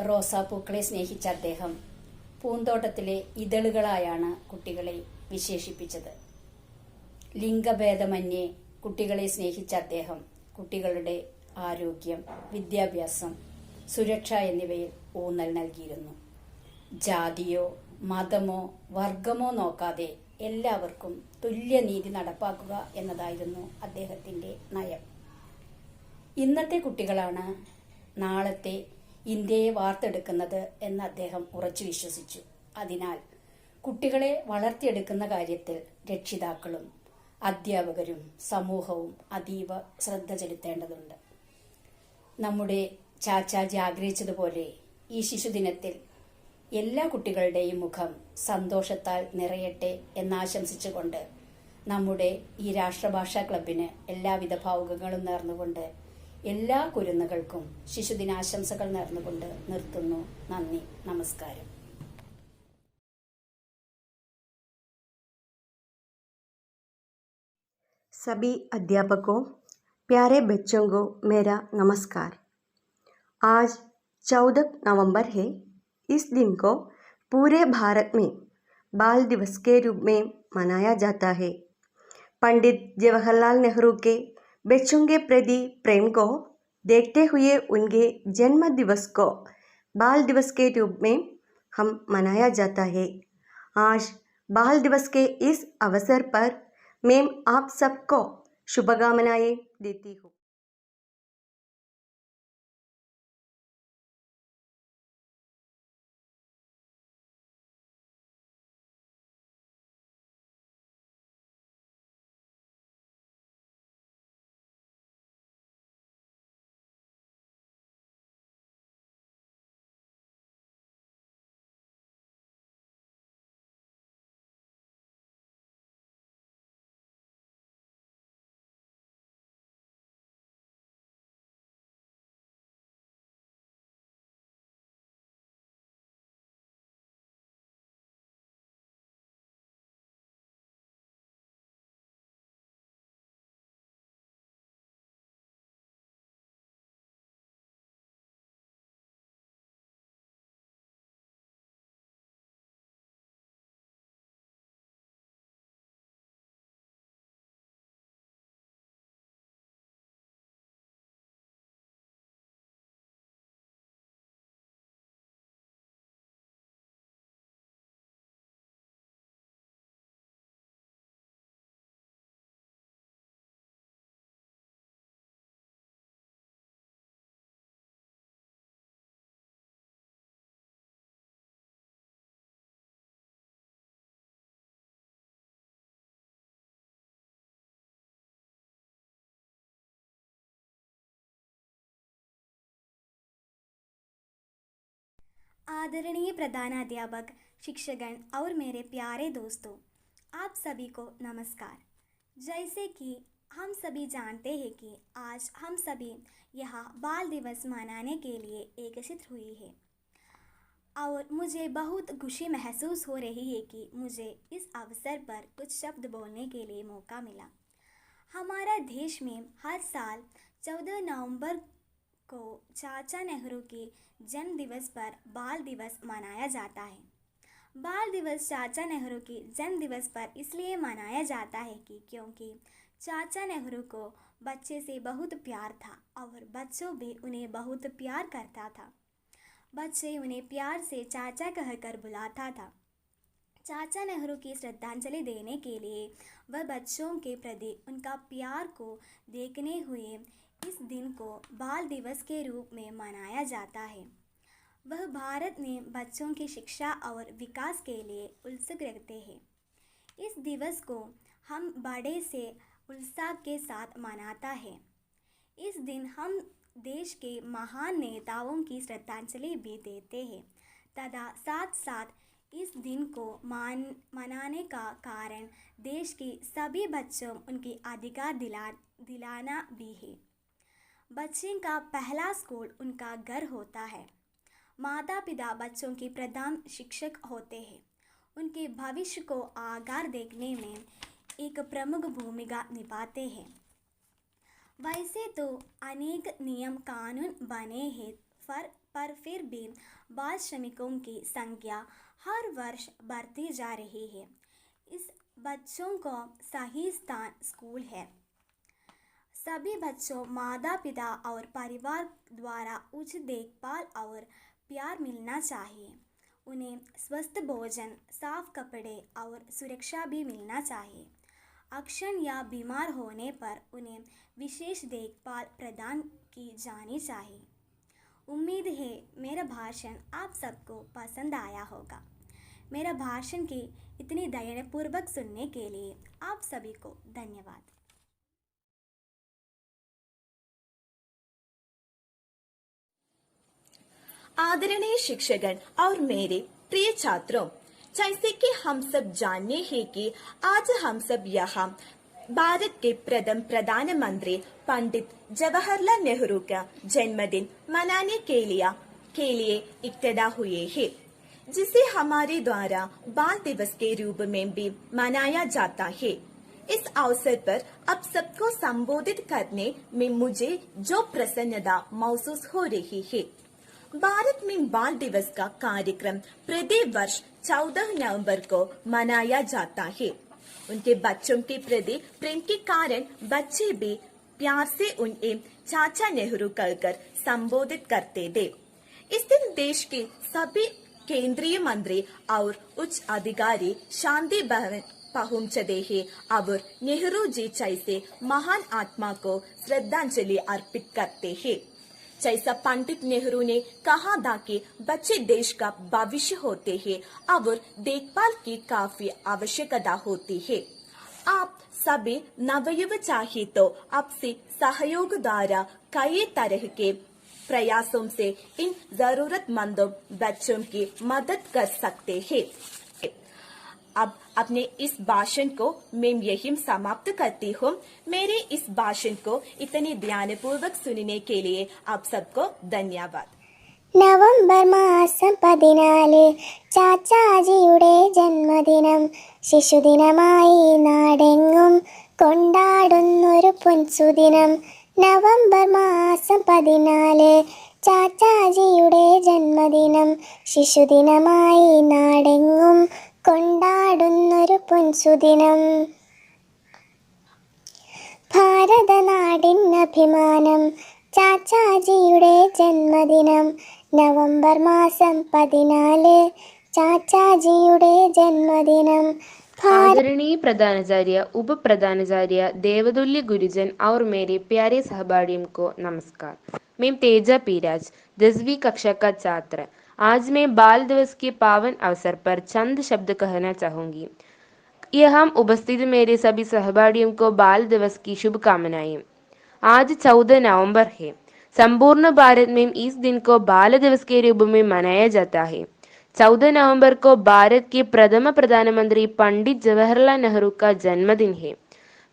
റോസാപ്പൂക്കളെ സ്നേഹിച്ച അദ്ദേഹം പൂന്തോട്ടത്തിലെ ഇതളുകളായാണ് കുട്ടികളെ വിശേഷിപ്പിച്ചത്. ലിംഗഭേദമന്യേ കുട്ടികളെ സ്നേഹിച്ച അദ്ദേഹം കുട്ടികളുടെ ആരോഗ്യം, വിദ്യാഭ്യാസം, സുരക്ഷ എന്നിവയിൽ ഊന്നൽ നൽകിയിരുന്നു. ജാതിയോ മതമോ വർഗമോ നോക്കാതെ എല്ലാവർക്കും തുല്യനീതി നടപ്പാക്കുക എന്നതായിരുന്നു അദ്ദേഹത്തിൻ്റെ നയം. ഇന്നത്തെ കുട്ടികളാണ് നാളത്തെ ഇന്ത്യയെ വാർത്തെടുക്കുന്നത് എന്ന് അദ്ദേഹം ഉറച്ചു വിശ്വസിച്ചു. അതിനാൽ കുട്ടികളെ വളർത്തിയെടുക്കുന്ന കാര്യത്തിൽ രക്ഷിതാക്കളും അധ്യാപകരും സമൂഹവും അതീവ ശ്രദ്ധ ചെലുത്തേണ്ടതുണ്ട്. നമ്മുടെ ചാച്ചാജി ആഗ്രഹിച്ചതുപോലെ ഈ ശിശുദിനത്തിൽ എല്ലാ കുട്ടികളുടെയും മുഖം സന്തോഷത്താൽ നിറയട്ടെ എന്നാശംസിച്ചുകൊണ്ട് നമ്മുടെ ഈ രാഷ്ട്രഭാഷാ ക്ലബിന് എല്ലാവിധ ഭാവുകങ്ങളും നേർന്നുകൊണ്ട് എല്ലാ കുരുന്നുകൾക്കും ശിശുദിനാശംസകൾ നേർന്നുകൊണ്ട് നിർത്തുന്നു. നന്ദി, നമസ്കാരം. सभी अध्यापकों, प्यारे बच्चों को मेरा नमस्कार। आज 14 नवंबर है। इस दिन को पूरे भारत में बाल दिवस के रूप में मनाया जाता है। पंडित जवाहरलाल नेहरू के बच्चों के प्रति प्रेम को देखते हुए उनके जन्म दिवस को बाल दिवस के रूप में हम मनाया जाता है। आज बाल दिवस के इस अवसर पर मैं आप सबको शुभकामनाएं देती हूँ। आदरणीय प्रधानाध्यापक, शिक्षकगण और मेरे प्यारे दोस्तों, आप सभी को नमस्कार। जैसे कि हम सभी जानते हैं कि आज हम सभी यहाँ बाल दिवस मनाने के लिए एकत्रित हुई है और मुझे बहुत खुशी महसूस हो रही है कि मुझे इस अवसर पर कुछ शब्द बोलने के लिए मौका मिला। हमारा देश में हर साल 14 नवंबर को चाचा नेहरू के जन्म दिवस पर बाल दिवस मनाया जाता है। बाल दिवस चाचा नेहरू के जन्म दिवस पर इसलिए मनाया जाता है कि क्योंकि चाचा नेहरू को बच्चे से बहुत प्यार था और बच्चों भी उन्हें बहुत प्यार करता था। बच्चे उन्हें प्यार से चाचा कहकर बुलाता था। चाचा नेहरू की श्रद्धांजलि देने के लिए वह बच्चों के प्रति उनका प्यार को देखने हुए इस दिन को बाल दिवस के रूप में मनाया जाता है। वह भारत में बच्चों की शिक्षा और विकास के लिए उत्सुक रहते हैं। इस दिवस को हम बड़े से उत्साह के साथ मनाता है। इस दिन हम देश के महान नेताओं की श्रद्धांजलि भी देते हैं तथा साथ साथ इस दिन को मनाने का कारण देश के सभी बच्चों उनके अधिकार दिलाना भी है। बच्चे का पहला स्कूल उनका घर होता है। माता पिता बच्चों के प्रधान शिक्षक होते हैं। उनके भविष्य को आकार देखने में एक प्रमुख भूमिका निभाते हैं। वैसे तो अनेक नियम कानून बने हैं पर फिर भी बाल श्रमिकों की संख्या हर वर्ष बढ़ती जा रही है। इस बच्चों को सही स्थान स्कूल है। सभी बच्चों माता पिता और परिवार द्वारा उचित देखभाल और प्यार मिलना चाहिए। उन्हें स्वस्थ भोजन, साफ कपड़े और सुरक्षा भी मिलना चाहिए। अक्षम या बीमार होने पर उन्हें विशेष देखभाल प्रदान की जानी चाहिए। उम्मीद है मेरा भाषण आप सबको पसंद आया होगा। मेरा भाषण की इतनी धैर्यपूर्वक सुनने के लिए आप सभी को धन्यवाद। आदरणीय शिक्षकगण और मेरे प्रिय छात्रों, जैसे कि हम सब जानते हैं कि आज हम सब यहाँ भारत के प्रथम प्रधानमंत्री पंडित जवाहरलाल नेहरू का जन्मदिन मनाने के लिए इकट्ठा हुए हैं, जिसे हमारे द्वारा बाल दिवस के रूप में भी मनाया जाता है। इस अवसर पर आप सबको संबोधित करने में मुझे जो प्रसन्नता महसूस हो रही है। भारत में बाल दिवस का कार्यक्रम प्रति वर्ष 14 नवंबर को मनाया जाता है। उनके बच्चों के प्रति प्रेम के कारण बच्चे भी प्यार से उन्हें चाचा नेहरू कहकर संबोधित करते थे। इस दिन देश के सभी केंद्रीय मंत्री और उच्च अधिकारी शांति भवन पहुंचते हैं और नेहरू जी जैसे महान आत्मा को श्रद्धांजलि अर्पित करते हैं। जैसा पंडित नेहरू ने कहा था कि बच्चे देश का भविष्य होते हैं और देखभाल की काफी आवश्यकता होती है। आप सभी नवयुवक चाहिए तो आपसे सहयोग द्वारा कई तरह के प्रयासों से इन जरूरतमंदों बच्चों की मदद कर सकते हैं। अब अपने इस भाषण को मैं यहीं समाप्त करती हूँ। मेरे इस भाषण को इतनी ध्यानपूर्वक सुनने के लिए आप सबको धन्यवाद। നവംബർ മാസം 14 ചാച്ചാജിയുടെ ജന്മദിനം ശിശുദിനമായി നാടെങ്ങും കൊണ്ടാടുന്നൊരു പൊൻസുദിനം. നവംബർ മാസം 14 ചാച്ചാജിയുടെ ജന്മദിനം ശിശുദിനമായി നാടെങ്ങും കൊണ്ടാടുന്നൊരു പൊൻസുദിനം. ഭാരതനാടിനഭിമാനം ചാച്ചാജിയുടെ ജന്മദിനം നവംബർ മാസം 14 ചാച്ചാജിയുടെ ജന്മദിനം. आदरणीय प्रधानाचार्य, उप प्रधानाचार्य, देवतुल्य गुरुजन और मेरे प्यारे सहपाठियों को नमस्कार। मैं तेजा पीराज 10वीं कक्षा का छात्र। आज मैं बाल दिवस के पावन अवसर पर चंद शब्द कहना चाहूँगी। यहाँ उपस्थित मेरे सभी सहपाठियों को बाल दिवस की शुभकामनाएं। आज 14 नवंबर है। संपूर्ण भारत में इस दिन को बाल दिवस के रूप में मनाया जाता है। 14 नवंबर को भारत के प्रथम प्रधानमंत्री पंडित जवाहरलाल नेहरू का जन्मदिन है।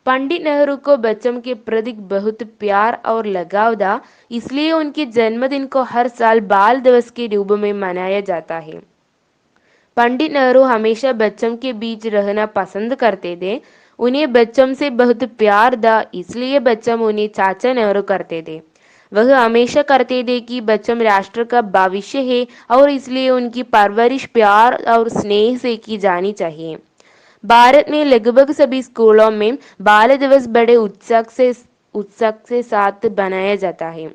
पंडित नेहरू को बच्चों के प्रति बहुत प्यार और लगाव था, इसलिए उनके जन्मदिन को हर साल बाल दिवस के रूप में मनाया जाता है। पंडित नेहरू हमेशा बच्चों के बीच रहना पसंद करते थे। उन्हें बच्चों से बहुत प्यार था, इसलिए बच्चों उन्हें चाचा नेहरू करते थे। वह हमेशा करते थे कि बच्चों राष्ट्र का भविष्य है और इसलिए उनकी परवरिश प्यार और स्नेह से की जानी चाहिए। भारत में लगभग सभी स्कूलों में बाल दिवस बड़े उत्साह से साथ बनाया जाता है।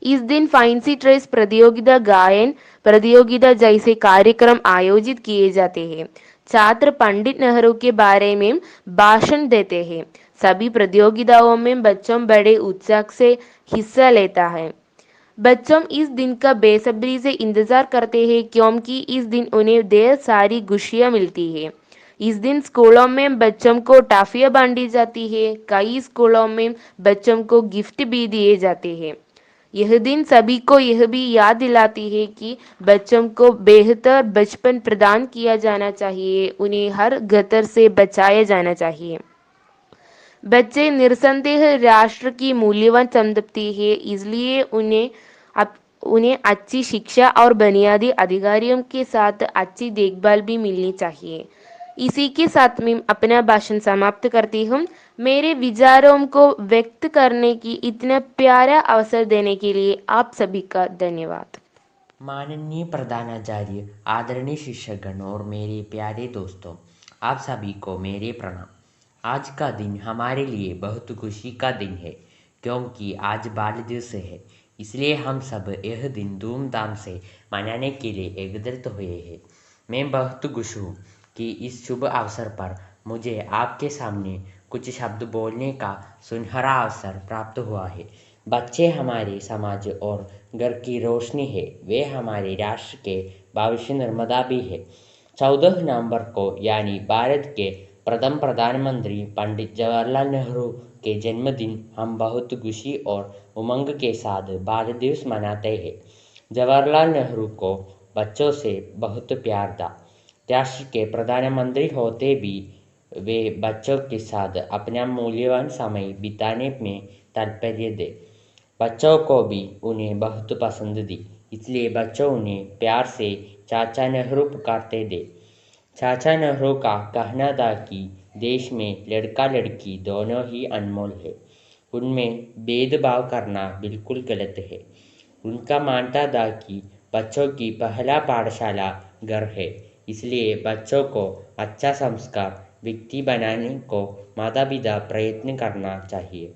इस दिन फैंसी ड्रेस प्रतियोगिता, गायन प्रतियोगिता जैसे कार्यक्रम आयोजित किए जाते हैं। छात्र पंडित नेहरू के बारे में भाषण देते हैं। सभी प्रतियोगिताओं में बच्चों बड़े उत्साह से हिस्सा लेता है। बच्चों इस दिन का बेसब्री से इंतजार करते हैं क्योंकि इस दिन उन्हें ढेर सारी खुशियाँ मिलती है। इस दिन स्कूलों में बच्चों को टॉफियाँ बांटी जाती है। कई स्कूलों में बच्चों को गिफ्ट भी दिए जाते हैं। यह दिन सभी को यह भी याद दिलाती है कि बच्चों को बेहतर बचपन प्रदान किया जाना चाहिए, उन्हें हर खतरे से बचाया जाना चाहिए। बच्चे निस्संदेह राष्ट्र की मूल्यवान संपत्ति है, इसलिए उन्हें अच्छी शिक्षा और बुनियादी अधिकारियों के साथ अच्छी देखभाल भी मिलनी चाहिए। इसी के साथ मैं अपना भाषण समाप्त करती हूँ। मेरे विचारों को व्यक्त करने की इतना प्यारा अवसर देने के लिए आप सभी का धन्यवाद। माननीय प्रधानाचार्य, आदरणीय शिक्षकगण और मेरे प्यारे दोस्तों, आप सभी को मेरे प्रणाम। आज का दिन हमारे लिए बहुत खुशी का दिन है क्योंकि आज बाल दिवस है। इसलिए हम सब यह दिन धूमधाम से मनाने के लिए एकत्रित हुए हैं। मैं बहुत खुश हूँ कि इस शुभ अवसर पर मुझे आपके सामने कुछ शब्द बोलने का सुनहरा अवसर प्राप्त हुआ है। बच्चे हमारे समाज और घर की रोशनी है, वे हमारे राष्ट्र के भविष्य निर्माता भी है। 14 नवंबर को यानी भारत के प्रथम प्रधानमंत्री पंडित जवाहरलाल नेहरू के जन्मदिन हम बहुत खुशी और उमंग के साथ भारत दिवस मनाते हैं। जवाहरलाल नेहरू को बच्चों से बहुत प्यार था। राष्ट्र के प्रधानमंत्री होते भी वे बच्चों के साथ अपना मूल्यवान समय बिताने में तात्पर्य थे। बच्चों को भी उन्हें बहुत पसंद थी, इसलिए बच्चों उन्हें प्यार से चाचा नेहरू पुकारते थे। चाचा नेहरू का कहना था कि देश में लड़का लड़की दोनों ही अनमोल है, उनमें भेदभाव करना बिल्कुल गलत है। उनका मानता था कि बच्चों की पहला पाठशाला घर है, इसलिए बच्चों को अच्छा संस्कार व्यक्ति बनाने को माता पिता प्रयत्न करना चाहिए।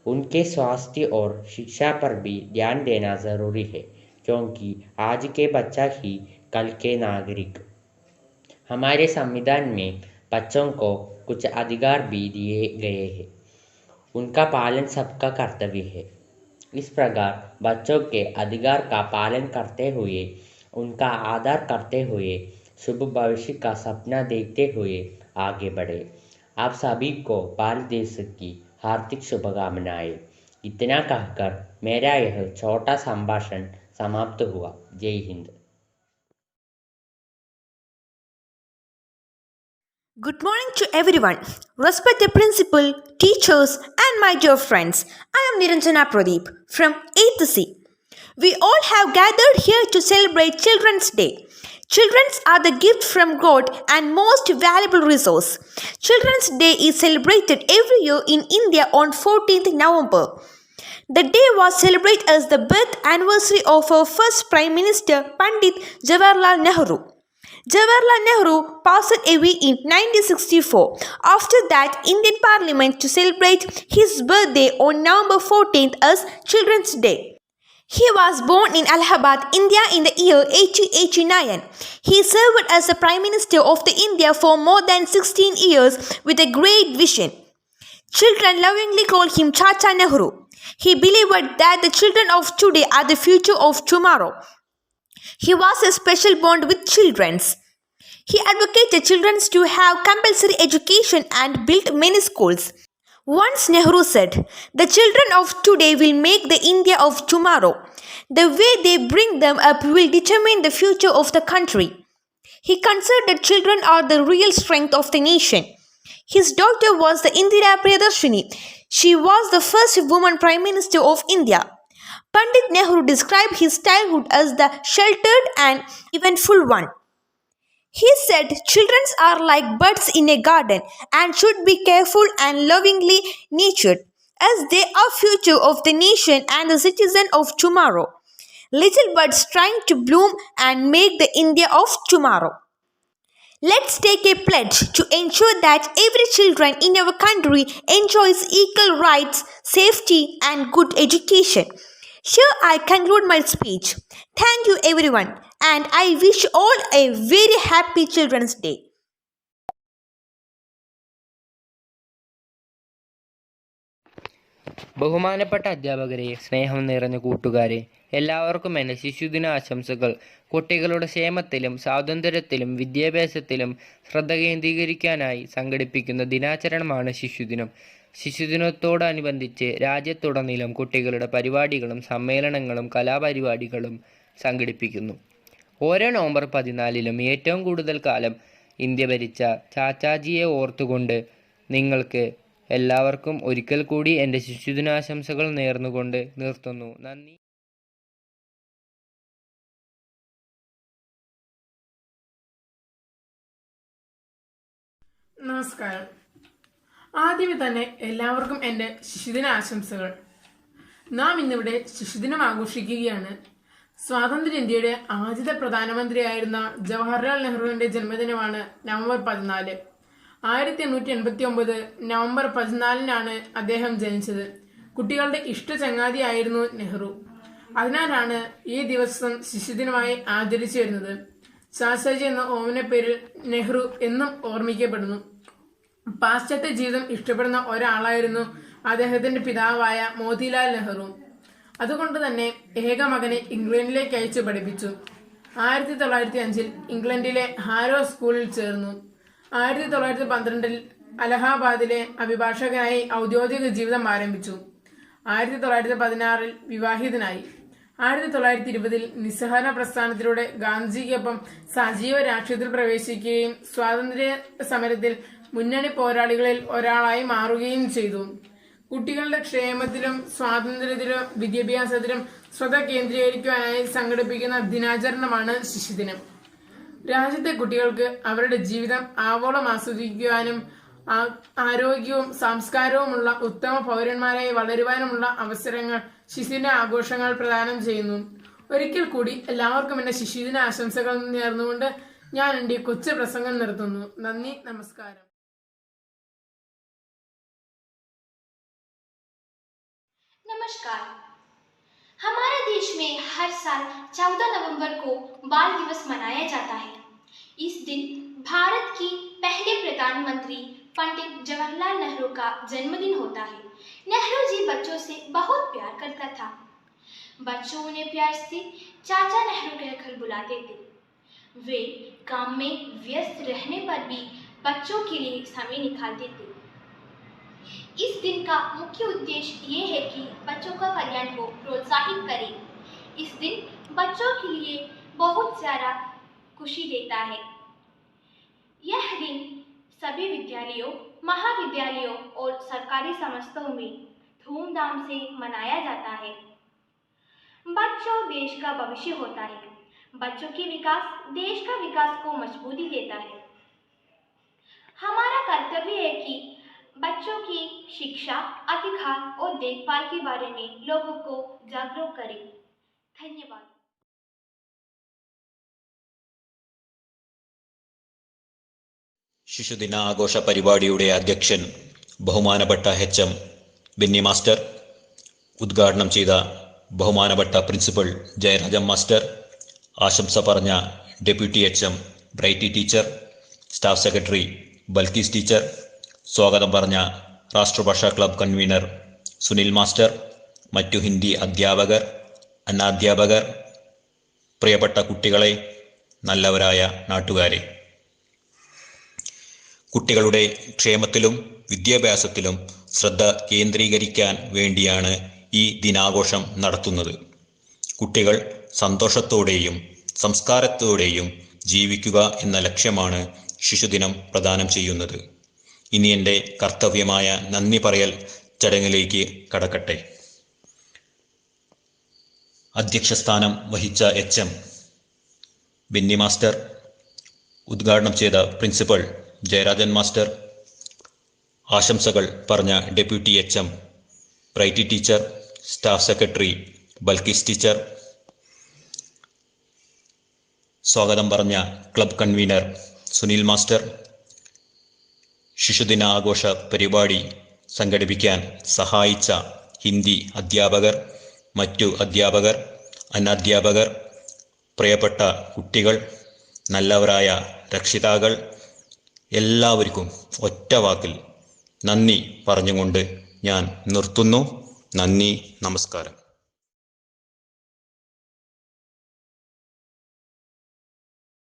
उनके स्वास्थ्य और शिक्षा पर भी ध्यान देना ज़रूरी है, क्योंकि आज के बच्चा ही कल के नागरिक। हमारे संविधान में बच्चों को कुछ अधिकार भी दिए गए हैं, उनका पालन सबका कर्तव्य है। इस प्रकार बच्चों के अधिकार का पालन करते हुए, उनका आदर करते हुए, शुभ भविष्य का सपना देखते हुए आगे बढ़े। आप सभी को बाल दिवस की हार्दिक शुभकामनाएं। इतना कहकर मेरा यह छोटा संभाषण समाप्त हुआ। जय Hind. Good morning to everyone. Respected principal, teachers, and my dear friends. I am Niranjana Pradeep from 8th C. We all have gathered here to celebrate Children's Day. Children are the gift from God and most valuable resource. Children's Day is celebrated every year in India on 14th November. The day was celebrated as the birth anniversary of our first Prime Minister, Pandit Jawaharlal Nehru. Jawaharlal Nehru passed away in 1964. After that, Indian Parliament to celebrate his birthday on November 14th as Children's Day. He was born in Allahabad, India in the year 1889. He served as the Prime Minister of the India for more than 16 years with a great vision. Children lovingly call him Chacha Nehru. He believed that the children of today are the future of tomorrow. He was a special bond with children. He advocated children to have compulsory education and built many schools. Once Nehru said, "The children of today will make the India of tomorrow. The way they bring them up will determine the future of the country." He considered children are the real strength of the nation. His daughter was the Indira Priyadarshini. She was the first woman Prime Minister of India. Pandit Nehru described his childhood as the sheltered and eventful one. He said children are like buds in a garden and should be careful and lovingly nurtured, as they are future of the nation and the citizen of tomorrow. Little buds trying to bloom and make the India of tomorrow. Let's take a pledge to ensure that every children in our country enjoys equal rights, safety and good education. Here I conclude my speech. Thank you everyone, and I wish all a very happy Children's Day. ബഹുമാനപ്പെട്ട അധ്യാപകരെ, സ്നേഹം നിറഞ്ഞ കൂട്ടുകാരെ, എല്ലാവർക്കും എൻ്റെ ശിശുദിനാശംസകൾ. കുട്ടികളുടെ ക്ഷേമത്തിലും സ്വാതന്ത്ര്യത്തിലും വിദ്യാഭ്യാസത്തിലും ശ്രദ്ധ കേന്ദ്രീകരിക്കാനായി സംഘടിപ്പിക്കുന്ന ദിനാചരണമാണ് ശിശുദിനം. ശിശുദിനത്തോടനുബന്ധിച്ച് രാജ്യത്തുടനീളം കുട്ടികളുടെ പരിപാടികളും സമ്മേളനങ്ങളും കലാപരിപാടികളും സംഘടിപ്പിക്കുന്നു. ഓരോ നവംബർ 14-ലും ഏറ്റവും കൂടുതൽ കാലം ഇന്ത്യ ഭരിച്ച ചാച്ചാജിയെ ഓർത്തുകൊണ്ട് നിങ്ങൾക്ക് എല്ലാവർക്കും ഒരിക്കൽ കൂടി എൻ്റെ ശിശുദിനാശംസകൾ നേർന്നുകൊണ്ട് നിർത്തുന്നു. നന്ദി. നമസ്കാരം. ആദ്യമേ തന്നെ എല്ലാവർക്കും എൻ്റെ ശിശുദിന ആശംസകൾ. നാം ഇന്നിവിടെ ശിശുദിനം ആഘോഷിക്കുകയാണ്. സ്വാതന്ത്ര്യ ഇന്ത്യയുടെ ആദ്യത്തെ പ്രധാനമന്ത്രിയായിരുന്ന ജവഹർലാൽ നെഹ്റുവിന്റെ ജന്മദിനമാണ് നവംബർ 14. 1889 നവംബർ 14-നാണ് അദ്ദേഹം ജനിച്ചത്. കുട്ടികളുടെ ഇഷ്ട ചങ്ങാതിയായിരുന്നു നെഹ്റു. അതിനാലാണ് ഈ ദിവസം ശിശുദിനമായി ആചരിച്ചു വരുന്നത്. ചാച്ചാജി എന്ന ഓമന പേരിൽ നെഹ്റു എന്നും ഓർമ്മിക്കപ്പെടുന്നു. പാശ്ചാത്യ ജീവിതം ഇഷ്ടപ്പെടുന്ന ഒരാളായിരുന്നു അദ്ദേഹത്തിന്റെ പിതാവായ മോത്തിലാൽ നെഹ്റു. അതുകൊണ്ട് തന്നെ ഏക മകനെ ഇംഗ്ലണ്ടിലേക്ക് അയച്ചു പഠിപ്പിച്ചു. 1905 ഇംഗ്ലണ്ടിലെ ഹാരോ സ്കൂളിൽ ചേർന്നു. 1912 അലഹാബാദിലെ അഭിഭാഷകനായി ഔദ്യോഗിക ജീവിതം ആരംഭിച്ചു. 1916 വിവാഹിതനായി. 1920 നിസ്സഹകരണ പ്രസ്ഥാനത്തിലൂടെ ഗാന്ധിജിക്കൊപ്പം സജീവ രാഷ്ട്രീയത്തിൽ പ്രവേശിക്കുകയും സ്വാതന്ത്ര്യ സമരത്തിൽ മുന്നണി പോരാളികളിൽ ഒരാളായി മാറുകയും ചെയ്തു. കുട്ടികളുടെ ക്ഷേമത്തിലും സ്വാതന്ത്ര്യത്തിലും വിദ്യാഭ്യാസത്തിലും ശ്രദ്ധ കേന്ദ്രീകരിക്കുവാനായി സംഘടിപ്പിക്കുന്ന ദിനാചരണമാണ് ശിശുദിനം. രാജ്യത്തെ കുട്ടികൾക്ക് അവരുടെ ജീവിതം ആവോളം ആസ്വദിക്കുവാനും ആരോഗ്യവും സംസ്കാരവുമുള്ള ഉത്തമ പൗരന്മാരായി വളരുവാനുമുള്ള അവസരങ്ങൾ ശിശുദിന ആഘോഷങ്ങൾ പ്രദാനം ചെയ്യുന്നു. ഒരിക്കൽ കൂടി എല്ലാവർക്കും എന്റെ ശിശുദിന ആശംസകൾ നേർന്നുകൊണ്ട് ഞാൻ എന്റെ കൊച്ചു പ്രസംഗം നിർത്തുന്നു. നന്ദി, നമസ്കാരം. नमस्कार। हमारे देश में हर साल 14 नवंबर को बाल दिवस मनाया जाता है। इस दिन भारत की पहले प्रधानमंत्री पंडित जवाहरलाल नेहरू का जन्मदिन होता है। नेहरू जी बच्चों से बहुत प्यार करता था। बच्चों उन्हें प्यार से चाचा नेहरू कहकर बुलाते थे। वे काम में व्यस्त रहने पर भी बच्चों के लिए समय निकालते थे। इस दिन का मुख्य उद्देश्य ये है कि बच्चों का कल्याण को प्रोत्साहित करें। इस दिन बच्चों के लिए बहुत सारा खुशी देता है। यह दिन सभी विद्यालयों, महाविद्यालयों और सरकारी संस्थाओं में धूमधाम से मनाया जाता है। बच्चों देश का भविष्य होता है। बच्चों के विकास देश का विकास को मजबूती देता है। हमारा कर्तव्य है कि बच्चों की शिक्षा, अधिकार और देखभाल के बारे में लोगों को जागरूक करें। धन्यवाद। ശിശുദിന ആഘോഷ പരിപാടിയുടെ അധ്യക്ഷൻ ബഹുമാനപ്പെട്ട HM ബെന്നി മാസ്റ്റർ, ഉദ്ഘാടനം ചെയ്ത ബഹുമാനപ്പെട്ട പ്രിൻസിപ്പൽ ജയരാജൻ മാസ്റ്റർ, ആശംസ പറഞ്ഞ deputy HM Brighty teacher, staff secretary Balkees teacher, സ്വാഗതം പറഞ്ഞ രാഷ്ട്രഭാഷാ ക്ലബ് കൺവീനർ സുനിൽ മാസ്റ്റർ, മറ്റു ഹിന്ദി അധ്യാപകർ, അനാധ്യാപകർ, പ്രിയപ്പെട്ട കുട്ടികളെ, നല്ലവരായ നാട്ടുകാരെ, കുട്ടികളുടെ ക്ഷേമത്തിലും വിദ്യാഭ്യാസത്തിലും ശ്രദ്ധ കേന്ദ്രീകരിക്കാൻ വേണ്ടിയാണ് ഈ ദിനാഘോഷം നടത്തുന്നത്. കുട്ടികൾ സന്തോഷത്തോടെയും സംസ്കാരത്തോടെയും ജീവിക്കുക എന്ന ലക്ഷ്യമാണ് ശിശുദിനം പ്രദാനം ചെയ്യുന്നത്. ഇനി എൻ്റെ കർത്തവ്യമായ നന്ദി പറയൽ ചടങ്ങിലേക്ക് കടക്കട്ടെ. അധ്യക്ഷസ്ഥാനം വഹിച്ച HM ബെന്നി മാസ്റ്റർ, ഉദ്ഘാടനം ചെയ്ത പ്രിൻസിപ്പൽ ജയരാജൻ മാസ്റ്റർ, ആശംസകൾ പറഞ്ഞ deputy HM Brighty teacher, staff secretary Balkees teacher, സ്വാഗതം പറഞ്ഞ ക്ലബ് കൺവീനർ സുനിൽ മാസ്റ്റർ, ശിശുദിന ആഘോഷ പരിപാടി സംഘടിപ്പിക്കാൻ സഹായിച്ച ഹിന്ദി അധ്യാപകർ, മറ്റു അധ്യാപകർ, അനധ്യാപകർ, പ്രിയപ്പെട്ട കുട്ടികൾ, നല്ലവരായ രക്ഷിതാക്കൾ, എല്ലാവർക്കും ഒറ്റ വാക്കിൽ നന്ദി പറഞ്ഞുകൊണ്ട് ഞാൻ നിർത്തുന്നു. നന്ദി, നമസ്കാരം.